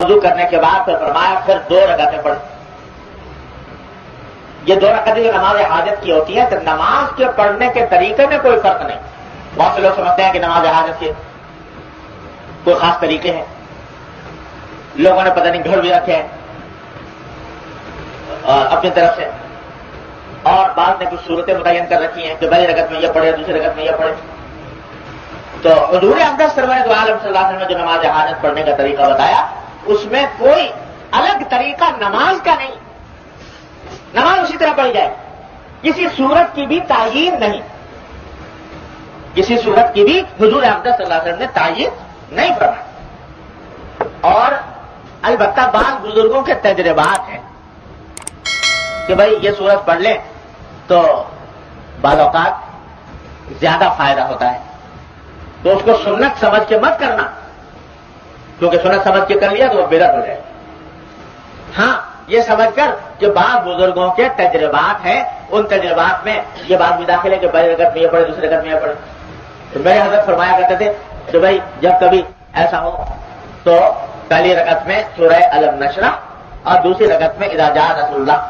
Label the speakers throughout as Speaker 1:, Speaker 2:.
Speaker 1: وضو کرنے کے بعد پھر فرمایا پھر 2 رکعتیں پڑھ. یہ 2 رکعتیں جو نماز حاجت کی ہوتی ہیں تو نماز کے پڑھنے کے طریقے میں کوئی فرق نہیں. بہت سے لوگ سمجھتے ہیں کہ نماز حاجت کے کوئی خاص طریقے ہیں, لوگوں نے پتہ نہیں گھڑ بھی رکھے ہیں اپنی طرف سے, اور بعض نے کچھ صورتیں متعین کر رکھی ہیں کہ پہلی رکعت میں یہ پڑھے دوسری رکعت میں یہ پڑھے. تو حضور اقدس سرور دو عالم صلی اللہ علیہ وسلم نے جو نماز حاجت پڑھنے کا طریقہ بتایا اس میں کوئی الگ طریقہ نماز کا نہیں, نماز اسی طرح پڑھی جائے, کسی صورت کی بھی تعیین نہیں, کسی صورت کی بھی حضور اقدس صلی اللہ علیہ وسلم نے تعیین نہیں فرمائی. اور البتہ بعض بزرگوں کے تجربات ہیں کہ بھائی یہ صورت پڑھ لیں تو بعض اوقات زیادہ فائدہ ہوتا ہے, تو اس کو سنت سمجھ کے مت کرنا, کیونکہ سنت سمجھ کے کر لیا تو وہ بدعت ہو جائے. ہاں یہ سمجھ کر کہ بعض بزرگوں کے تجربات ہیں, ان تجربات میں یہ بات بھی داخل ہے کہ پہلی رکعت میں یہ پڑھے دوسری رکعت میں یہ پڑھے. تو میرے حضرت فرمایا کرتے تھے کہ بھائی جب کبھی ایسا ہو تو پہلی رکعت میں سورہ الم نشرح اور دوسری رکعت میں اذا جاء نصر اللہ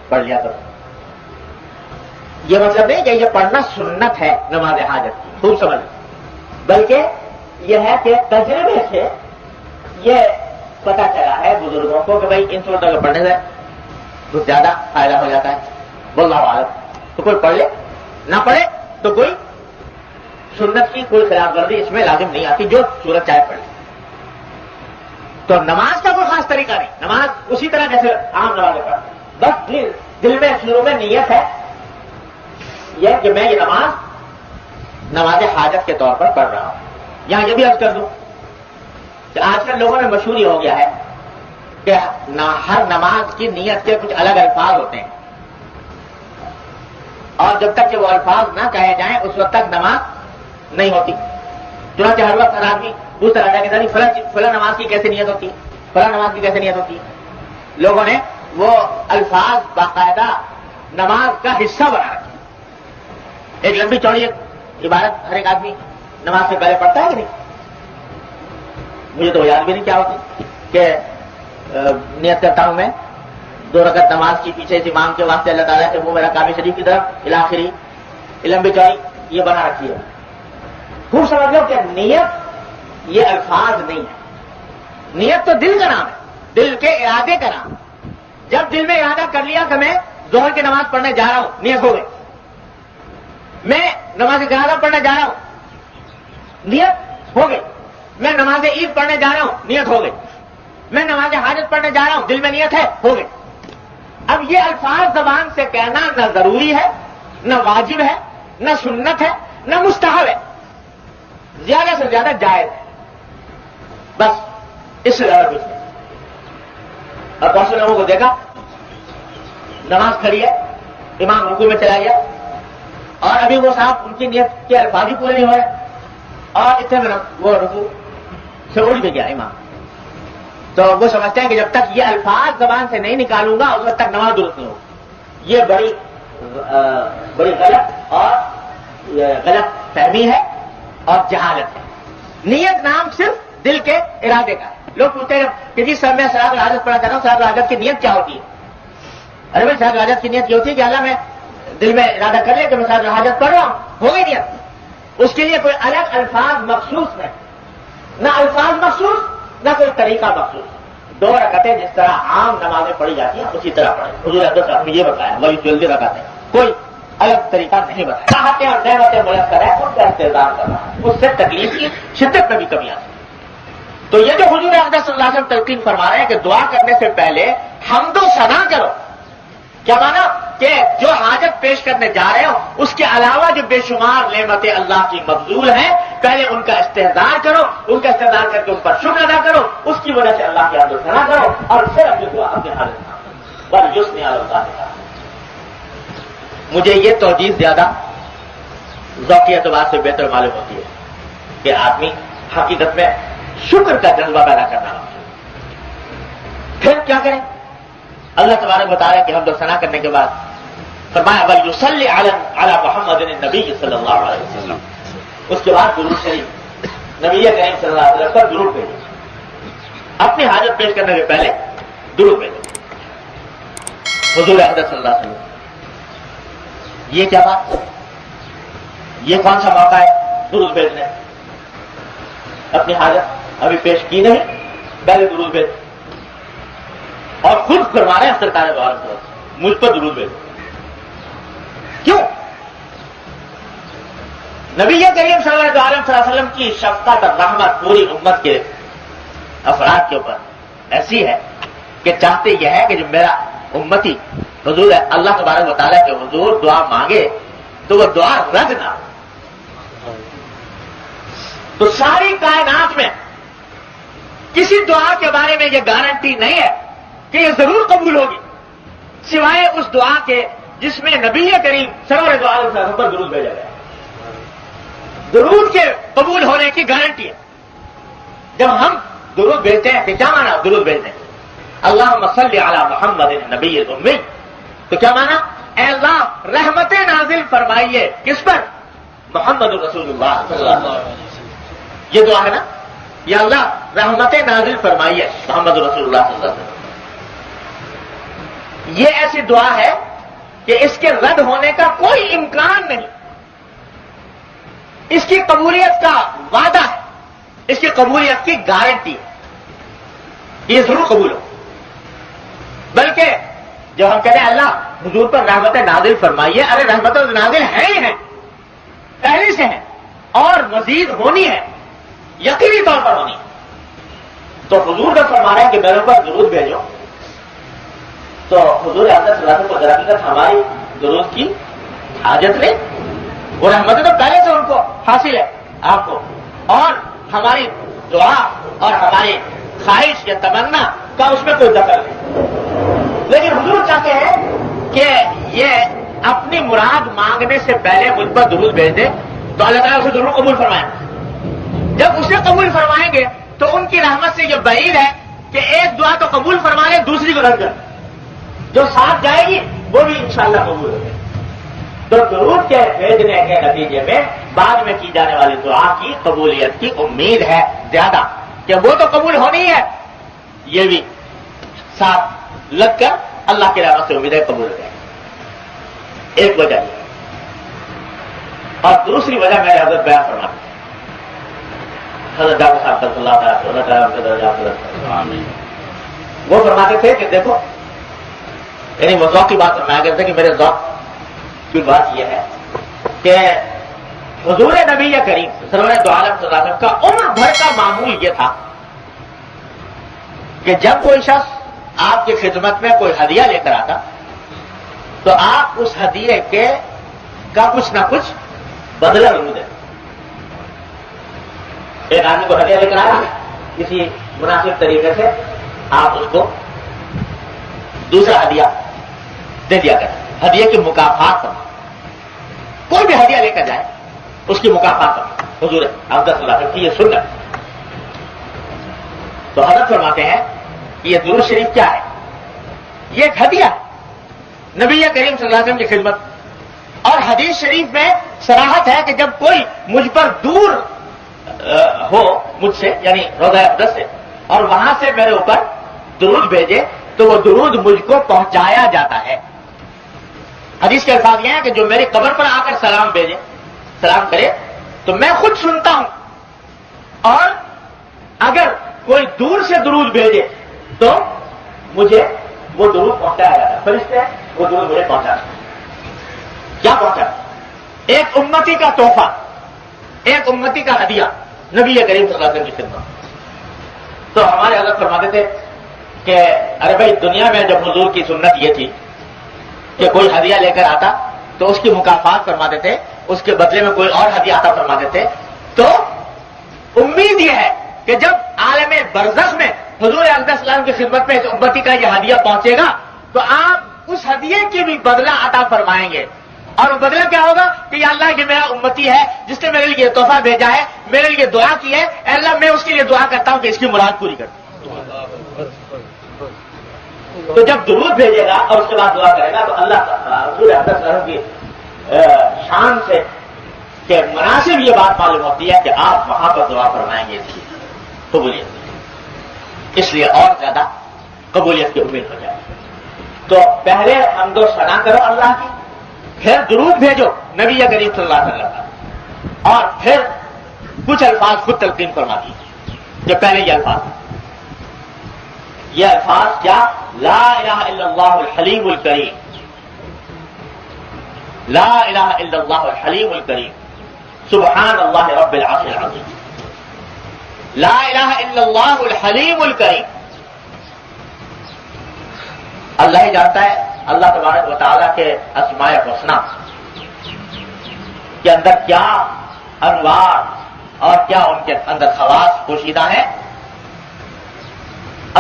Speaker 1: پڑھ لیا کرو. یہ مطلب نہیں کہ یہ پڑھنا سنت ہے نماز حاجت کی, خوب سمجھ, بلکہ یہ ہے کہ تجربے سے یہ پتا چلا ہے بزرگوں کو کہ بھائی ان صورتوں کو پڑھنے سے کچھ زیادہ فائدہ ہو جاتا ہے. واللہ اعلم. تو کوئی پڑھ لے نہ پڑھے تو کوئی سنت کی کوئی خلاف ورزی اس میں لازم نہیں آتی, جو صورت چاہے پڑھ لے. تو نماز کا کوئی خاص طریقہ نہیں, نماز اسی طرح جیسے عام نماز پڑھ, بس دل میں شروع میں نیت ہے یہ کہ میں یہ نماز حاجت کے طور پر پڑھ رہا ہوں. یہاں یہ بھی عرض کر دوں کہ آج کل لوگوں میں مشہور ہی ہو گیا ہے کہ ہر نماز کی نیت کے کچھ الگ الفاظ ہوتے ہیں, اور جب تک کہ وہ الفاظ نہ کہے جائیں اس وقت تک نماز نہیں ہوتی. چنانچہ ہر وقت ہر آدمی پوچھتا رہتا ہے کہ فلاں نماز کی کیسے نیت ہوتی ہے, فلاں نماز کی کیسے نیت ہوتی ہے. لوگوں نے وہ الفاظ باقاعدہ نماز کا حصہ بنا رکھے. ایک لمبی چوڑی عبارت ہر ایک آدمی نماز سے پہلے پڑھتا ہے کہ نہیں, مجھے تو یاد بھی نہیں کیا ہوتی کہ نیت کرتا ہوں میں 2 رکعت نماز کی پیچھے اس امام کے واسطے اللہ تعالیٰ سے وہ میرا کعبہ شریف کی طرف الاخری لمبی چوڑی یہ بنا رکھی ہے. خوب سمجھ لو کہ نیت یہ الفاظ نہیں ہے, نیت تو دل کا نام ہے, دل کے ارادے کا نام. جب دل میں ارادہ کر لیا کہ میں ظہر کی نماز پڑھنے جا رہا ہوں, نیت ہو گئی. میں نماز جنازہ پڑھنے جا رہا ہوں, نیت ہو گئی. میں نماز عید پڑھنے جا رہا ہوں, نیت ہو گئی. میں نماز حاجت پڑھنے جا رہا ہوں, دل میں نیت ہے, ہو گئی. اب یہ الفاظ زبان سے کہنا نہ ضروری ہے, نہ واجب ہے, نہ سنت ہے, نہ مستحب ہے, زیادہ سے زیادہ جائز ہے, بس اس سے زیادہ کچھ نہیں. اور بہت سے لوگوں کو دیکھا نماز کھڑی ہے, امام رکوع میں چلا گیا اور ابھی وہ صاحب ان کی نیت کے الفاظ ہی پورے نہیں ہو رہے, اور اتنے میں وہ رکوع سے اٹھ بھی گیا امام. تو وہ سمجھتے ہیں کہ جب تک یہ الفاظ زبان سے نہیں نکالوں گا اس وقت تک نماز درست نہیں ہوگی. یہ بڑی غلط اور غلط فہمی ہے اور جہالت ہے. نیت نام صرف دل کے ارادے کا ہے. لوگ پوچھتے ہیں کہ جی سر میں صلاۃ الحاجت پڑھا کرتا ہوں, صلاۃ الحاجت کی نیت کیا ہوتی ہے؟ ارے بھائی صلاۃ الحاجت کی نیت یہ ہوتی ہے کہ اللہ میں دل میں ارادہ کر لیا کہ میں صلاۃ الحاجت پڑھ رہا ہوں, ہو گئی نیت. اس کے لیے کوئی الگ الفاظ مخصوص نہیں, نہ الفاظ مخصوص نہ کوئی طریقہ مخصوص. 2 رکعتیں جس طرح عام نمازیں پڑھی جاتی ہیں اسی طرح پڑھیں. حضور اقدس صاحب نے یہ بتایا, وہی جلدی رکعتیں, کوئی الگ طریقہ نہیں بتایا. راحتیں اور نعمتیں میسر ہیں, ان کا انتظام کرنا, اس سے تکلیف کی شدت میں بھی کمی آتی ہے. تو یہ جو حضور اقدس صلی اللہ علیہ وسلم تلقین فرما رہے ہیں کہ دعا کرنے سے پہلے حمد و ثنا کرو, کیا مانا کہ جو حاجت پیش کرنے جا رہے ہو اس کے علاوہ جو بے شمار نعمتیں اللہ کی مبذول ہیں پہلے ان کا استحضار کرو, ان کا استحضار کر کے ان پر شکر ادا کرو, اس کی وجہ سے اللہ کی حمد و ثنا کرو, اور پھر اپنی دعا اپنے حالت پر یسن اللہ. مجھے یہ توجیہ زیادہ ذوقی اعتبار سے بہتر معلوم ہوتی ہے کہ آدمی حقیقت میں شکر کا جذبہ پیدا کرنا ہوتا ہے. پھر کیا کریں؟ اللہ تبارک بتا رہا ہے کہ حمد و ثنا کرنے کے بعد فرمایا وَلْيُصَلِّ عَلَى مُحَمَّدٍ النَّبِيِّ صلی اللہ علیہ وسلم. اس کے بعد درود شریف نبی کریم صلی اللہ علیہ وسلم پر درود بھیجو. اپنی حاجت پیش کرنے سے پہلے درود بھیجو حضور اقدس صلی اللہ علیہ وسلم. یہ کیا بات، یہ کون سا موقع ہے درود بھیجنے؟ اپنی حاجت ابھی پیش کی نہیں، پہلے درود بھیج. اور خود فرما رہے ہیں سرکار دو عالم مجھ پر درود بھیجو. کیوں؟ نبی کریم صلی اللہ علیہ وسلم کی شفقت اور رحمت پوری امت کے افراد کے اوپر ایسی ہے کہ چاہتے یہ ہے کہ جو میرا امتی حضور اللہ تبارک و تعالیٰ کے حضور دعا مانگے تو وہ دعا رد نہ. تو ساری کائنات میں کسی دعا کے بارے میں یہ گارنٹی نہیں ہے کہ یہ ضرور قبول ہوگی سوائے اس دعا کے جس میں نبی کریم سرور دو عالم صلی پر درود بھیجا گیا. درود کے قبول ہونے کی گارنٹی ہے. جب ہم درود بھیجتے ہیں کہ کیا مانا درود بھیجتے ہیں؟ اللہم صلی علی محمد نبی الامی، تو کیا مانا؟ اے اللہ رحمت نازل فرمائیے کس پر؟ محمد رسول اللہ صلی اللہ علیہ وسلم. یہ دعا ہے نا، یا اللہ رحمت نازل فرمائیے محمد رسول اللہ صلی اللہ علیہ وسلم. یہ ایسی دعا ہے کہ اس کے رد ہونے کا کوئی امکان نہیں. اس کی قبولیت کا وعدہ ہے، اس کی قبولیت کی گارنٹی ہے، یہ ضرور قبول ہو. بلکہ جب ہم کہتے ہیں اللہ حضور پر رحمت نازل فرمائیے، ارے رحمت نازل ہے ہی ہے، پہلے سے ہے اور مزید ہونی ہے، یقینی طور پر ہونی ہے. تو حضور کا فرما رہے ہیں کہ میرے اوپر درود بھیجو، تو حضور اقدس صلی اللہ علیہ وسلم کو درحقیقت ہماری درود کی حاجت نہیں. وہ رحمت تو پہلے سے ان کو حاصل ہے آپ کو، اور ہماری دعا اور ہماری خواہش یا تمنا کا اس میں کوئی دخل نہیں. لیکن حضور چاہتے ہیں کہ یہ اپنی مراد مانگنے سے پہلے مجھ پر درود بھیج دے تو اللہ تعالیٰ اسے ضرور قبول فرمائیں. جب اسے قبول فرمائیں گے تو ان کی رحمت سے یہ بعید ہے کہ ایک دعا تو قبول فرما لے دوسری کو رد کر، جو ساتھ جائے گی وہ بھی انشاءاللہ قبول ہوگی. تو درود کے بھیجنے کے نتیجے میں بعد میں کی جانے والی دعا کی قبولیت کی امید ہے زیادہ، کہ وہ تو قبول ہونی ہے، یہ بھی ساتھ لگ کر اللہ کی رحمت سے امید ہے قبول ہو جائے. ایک وجہ یہ، اور دوسری وجہ میرے حضرت بیان فرماتے ہیں، حضرت ڈاکٹر صاحب صلی اللہ تعالیٰ وہ فرماتے تھے کہ دیکھو، یعنی وہ ذوق کی بات فرمایا کرتے تھے کہ میرے ذوق کی بات یہ ہے کہ حضور نبی کریم سرور دو عالم صلی اللہ علیہ وسلم کا عمر بھر کا معمول یہ تھا کہ جب کوئی شخص آپ کی خدمت میں کوئی ہدیہ لے کر آتا تو آپ اس ہدیے کا کچھ نہ کچھ بدلہ ضرور دیں. ایک آدمی کو ہدیہ لے کر آیا، کسی مناسب طریقے سے آپ اس کو دوسرا ہدیہ دے دیا کریں. ہدیے کی مکافات کرنا، کوئی بھی ہدیہ لے کر جائے اس کی مکافات کرنا حضور اقدس صلی اللہ علیہ وسلم کی یہ سنت. تو حضرت فرماتے ہیں کہ یہ درود شریف کیا ہے؟ یہ ایک ہدیہ ہے نبی کریم صلی اللہ علیہ وسلم کی خدمت. اور حدیث شریف میں صراحت ہے کہ جب کوئی مجھ پر دور ہو مجھ سے، یعنی روضہ اقدس سے، اور وہاں سے میرے اوپر درود بھیجے تو وہ درود مجھ کو پہنچایا جاتا ہے. حدیث کے الفاظ یہ ہیں کہ جو میری قبر پر آ کر سلام بھیجے، سلام کرے تو میں خود سنتا ہوں، اور اگر کوئی دور سے درود بھیجے تو مجھے وہ درود پہنچایا جاتا ہے. فرشتے وہ درود مجھے پہنچاتا ہے. کیا پہنچا؟ ایک امتی کا تحفہ، ایک امتی کا ہدیہ نبی کریم صلی اللہ علیہ وسلم کی خدمت. تو ہمارے حضرت فرماتے تھے کہ ارے بھائی، دنیا میں جب حضور کی سنت یہ تھی کہ کوئی ہدیہ لے کر آتا تو اس کی مکافات فرماتے تھے، اس کے بدلے میں کوئی اور ہدیہ آتا فرماتے تھے. تو امید یہ ہے کہ جب عالم برزخ میں حضور اقدس صلی اللہ علیہ وسلم کی خدمت میں اس امتی کا یہ ہدیہ پہنچے گا تو آپ اس ہدیے کی بھی بدلہ عطا فرمائیں گے. اور وہ بدلہ کیا ہوگا کہ یا اللہ یہ میرا امتی ہے جس نے میرے لیے تحفہ بھیجا ہے، میرے لیے دعا کی ہے، اے اللہ میں اس کے لیے دعا کرتا ہوں کہ اس کی مراد پوری کر. تو جب درود بھیجے گا اور اس کے بعد دعا کرے گا تو اللہ حضور اقدس صلی اللہ علیہ وسلم کی شان سے کہ مناسب یہ بات معلوم ہوتی ہے کہ آپ وہاں پر دعا فرمائیں گے اس کی قبولیت. اس لیے اور زیادہ قبولیت کی امید ہو جائے. تو پہلے حمد و ثنا کرو اللہ کی، پھر درود بھیجو نبی کریم صلی اللہ علیہ وسلم، اور پھر کچھ الفاظ خود تلقین فرما دیجیے. جو پہلے یہ الفاظ کیا؟ لا الہ الا اللہ الحلیم الکریم، لا الہ الا اللہ الحلیم الکریم، سبحان اللہ رب العرش العظیم. لا الہ الا اللہ الحلیم الکریم. اللہ ہی جانتا ہے اللہ تبارک و تعالیٰ کے اسماء حسنی کے اندر کیا انوار اور کیا ان کے اندر خواص پوشیدہ ہیں،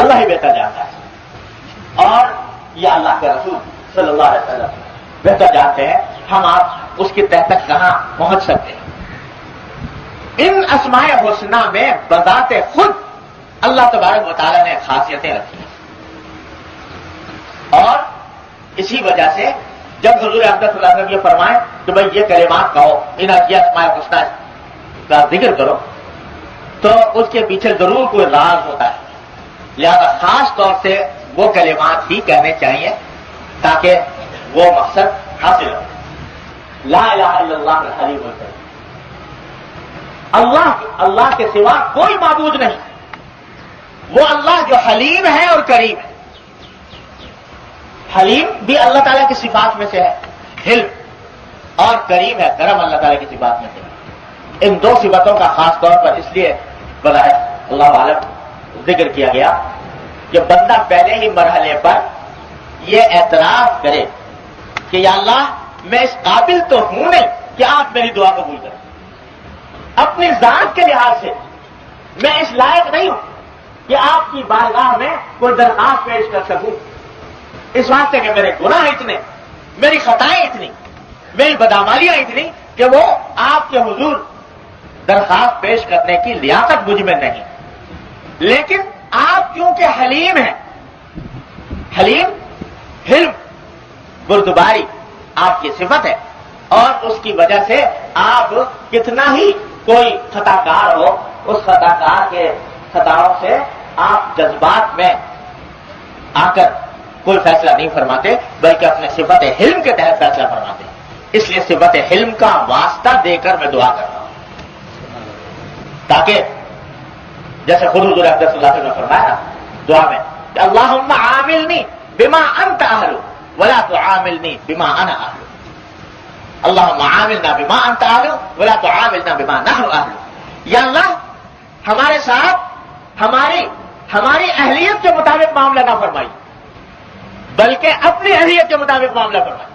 Speaker 1: اللہ ہی بہتر جانتا ہے. اور یہ اللہ کے رسول صلی اللہ علیہ وسلم بہتر جانتے ہیں ہم آپ اس کی تہ تک کہاں پہنچ سکتے ہیں. ان اسماء حسنی میں بذات خود اللہ تبارک و تعالیٰ نے خاصیتیں رکھی ہیں، اور اسی وجہ سے جب حضور اقدس صلی اللہ علیہ وسلم یہ فرمائیں کہ بھائی یہ کلمات کہو، ان اسماء حسنی کا ذکر کرو، تو اس کے پیچھے ضرور کوئی راز ہوتا ہے. لہذا خاص طور سے وہ کلمات ہی کہنے چاہیے تاکہ وہ مقصد حاصل ہو. لا الہ الا اللہ الحلیم الکریم. اللہ کے سوا کوئی معبود نہیں، وہ اللہ جو حلیم ہے اور کریم ہے. حلیم بھی اللہ تعالیٰ کی صفات میں سے ہے، حلم، اور کریم ہے، کرم اللہ تعالیٰ کی صفات میں سے ہے. ان دو صفتوں کا خاص طور پر اس لیے بظاہر اللہ عالم ذکر کیا گیا کہ بندہ پہلے ہی مرحلے پر یہ اعتراف کرے کہ یا اللہ میں اس قابل تو ہوں نہیں کہ آپ میری دعا قبول کریں. اپنی ذات کے لحاظ سے میں اس لائق نہیں ہوں کہ آپ کی بارگاہ میں کوئی درخواست پیش کر سکوں، اس واسطے کہ میرے گناہ اتنے، میری خطائیں اتنی، میری بدعمالیاں اتنی کہ وہ آپ کے حضور درخواست پیش کرنے کی لیاقت مجھ میں نہیں. لیکن آپ کیونکہ حلیم ہیں، حلیم، حلم، بردباری آپ کی صفت ہے، اور اس کی وجہ سے آپ کتنا ہی کوئی خطا کار ہو، اس خطا کار کے خطاؤں سے آپ جذبات میں آ کر کوئی فیصلہ نہیں فرماتے بلکہ اپنے صفت حلم کے تحت فیصلہ فرماتے ہیں. اس لیے صفت حلم کا واسطہ دے کر میں دعا کر رہا ہوں تاکہ جیسے خود حضور اقدس صلی اللہ علیہ وسلم نے فرمایا دعا میں کہ اللہم عاملنی بما انت اہل ولا تعاملنی بما انا اہل. اللہم عاملنا بما انت اہل ولا تعاملنا بما نحن اہل. یا اللہ ہمارے ساتھ ہماری اہلیت کے مطابق معاملہ نہ فرمائی بلکہ اپنی اہلیت کے مطابق معاملہ فرمائی.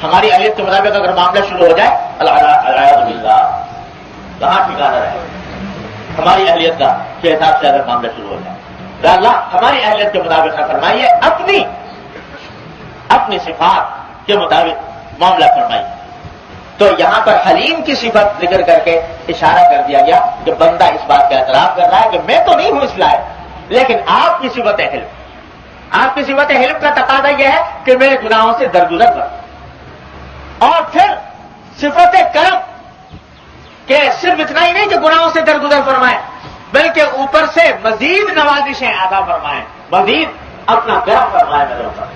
Speaker 1: ہماری اہلیت کے مطابق اگر معاملہ شروع ہو جائے العیاذ باللہ کہاں ٹھکانا رہے. ہماری اہلیت کا کے حساب سے اگر معاملہ شروع ہو جائے تو اللہ ہماری اہلیت کے مطابق نہ فرمائیے، اپنی صفات کے مطابق معاملہ فرمائیے. تو یہاں پر حلیم کی صفت ذکر کر کے اشارہ کر دیا گیا کہ بندہ اس بات کا اعتراف کر رہا ہے کہ میں تو نہیں ہوں اس لائق، لیکن آپ کی صفت حلم، آپ کی صفت حلم کا تقاضا یہ ہے کہ میرے گناہوں سے درگزر کر. اور پھر صفت کرم کہ صرف اتنا ہی نہیں کہ گناہوں سے درگزر فرمائے بلکہ اوپر سے مزید نوازشیں عطا فرمائیں، مزید اپنا کرم فرمائے میرے اوپر.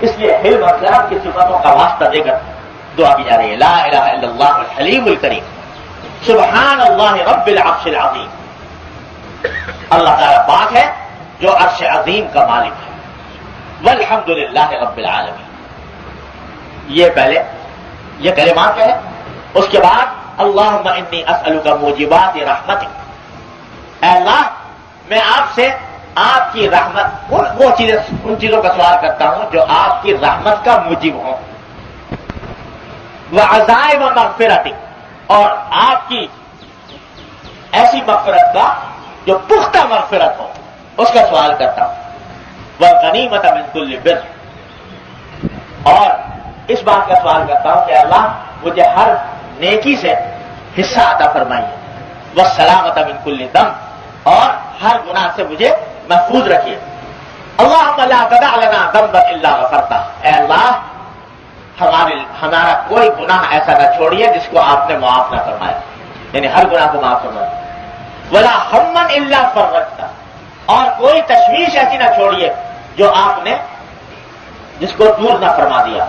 Speaker 1: اس لیے حلم اور کرم کی صفتوں کا واسطہ دے کر دعا کی جا رہی ہے. لا الہ الا اللہ الحلیم الکریم، سبحان اللہ رب العرش العظیم. اللہ تعالیٰ پاک ہے جو عرش عظیم کا مالک ہے. والحمد للہ رب العالمین. یہ پہلے یہ کلمات ہے. اس کے بعد اللہم انی اسألک موجبات رحمتک. اے اللہ میں آپ سے آپ کی رحمت ان چیزوں کا سوال کرتا ہوں جو آپ کی رحمت کا موجب ہوں. وعزائم مغفرتک، اور آپ کی ایسی مغفرت کا جو پختہ مغفرت ہو اس کا سوال کرتا ہوں. والغنیمۃ من کل بر، اور اس بات کا سوال کرتا ہوں کہ اللہ مجھے ہر نیکی سے حصہ عطا فرمائیے. والسلامۃ من کل دم، اور ہر گناہ سے مجھے محفوظ رکھیے. اللہم لا تدع لنا ذنبا الا غفرتہ. اے اللہ ہمارا کوئی گناہ ایسا نہ چھوڑیے جس کو آپ نے معاف نہ فرمایا، یعنی ہر گناہ کو معاف فرمایا. ولا ہما الا فرجتہ، اور کوئی تشویش ایسی نہ چھوڑیے جو آپ نے جس کو دور نہ فرما دیا،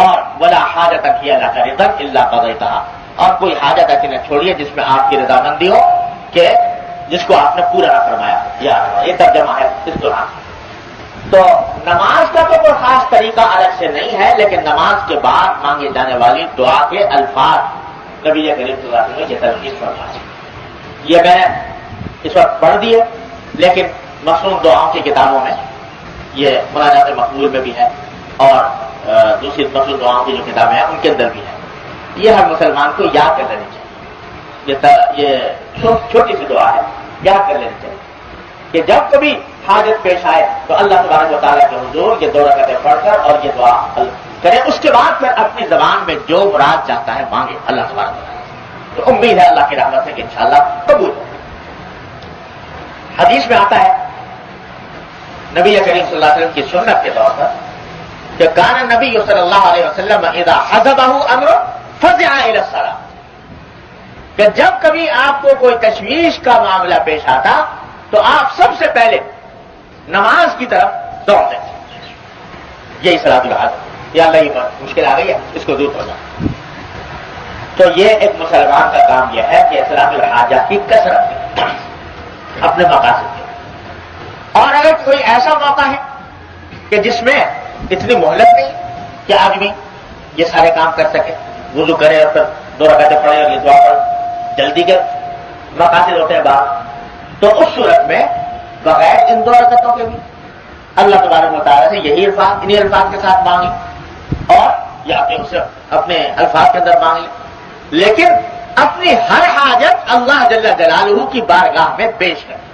Speaker 1: اور ولا حاجت کی اللہ رضا الا قضیتها، اور کوئی حاجت ایسی نہ چھوڑیے جس میں آپ کی رضامندی ہو کہ جس کو آپ نے پورا نہ فرمایا. یہ ترجمہ ہے اس دوران. تو نماز کا تو کوئی خاص طریقہ الگ سے نہیں ہے، لیکن نماز کے بعد مانگے جانے والی دعا کے الفاظ نبی کریم صلی اللہ علیہ وسلم نے یہ تلقین فرمائی. یہ میں نے اس وقت پڑھ دیے، لیکن مصنون دعاؤں کی کتابوں میں یہ مناجات مقبول میں بھی ہے، اور دوسری مصنون دعاؤں کی جو کتابیں ہیں ان کے اندر بھی ہے. یہ ہر مسلمان کو یاد کر لینی چاہیے. یہ چھوٹی سی دعا ہے، یاد کر لینی چاہیے کہ جب کبھی حاجت پیش آئے تو اللہ تبارک و تعالیٰ کے حضور یہ 2 رکعتیں پڑھ کر اور یہ دعا کرے. اس کے بعد پھر اپنی زبان میں جو مراد چاہتا ہے مانگے اللہ تبارک و تعالیٰ. تو امید ہے اللہ کی رحمت سے کہ انشاءاللہ قبول ہو. حدیث میں آتا ہے نبی کریم صلی اللہ علیہ وسلم کی سنت کے طور پر کہ کان نبی صلی اللہ علیہ وسلم اذا حزبہ امر فزع الی الصلاۃ، کہ جب کبھی آپ کو کوئی تشویش کا معاملہ پیش آتا تو آپ سب سے پہلے نماز کی طرف دوڑتے تھے. یہی صلاۃ الحاجہ، یا اللہ یہ مشکل آ گئی ہے اس کو دور کرنا. تو یہ ایک مسلمان کا کام یہ ہے کہ صلاۃ الحاجہ کی کثرت اپنے مقاصد کے. اور اگر کوئی ایسا موقع ہے کہ جس میں اتنی مہلت نہیں کہ آدمی یہ سارے کام کر سکے، وضو کرے اور پھر 2 رکعتیں پڑھے اور یہ دعا پڑھے، جلدی کے مقاصد ہوتے ہیں باہر، تو اس صورت میں بغیر ان 2 رکعتوں کے بھی اللہ تبارک و تعالیٰ سے یہی الفاظ انہی الفاظ کے ساتھ مانگیں، اور یا اپنے الفاظ کے اندر مانگیں، لیکن اپنی ہر حاجت اللہ جل جلالہ کی بارگاہ میں پیش کریں.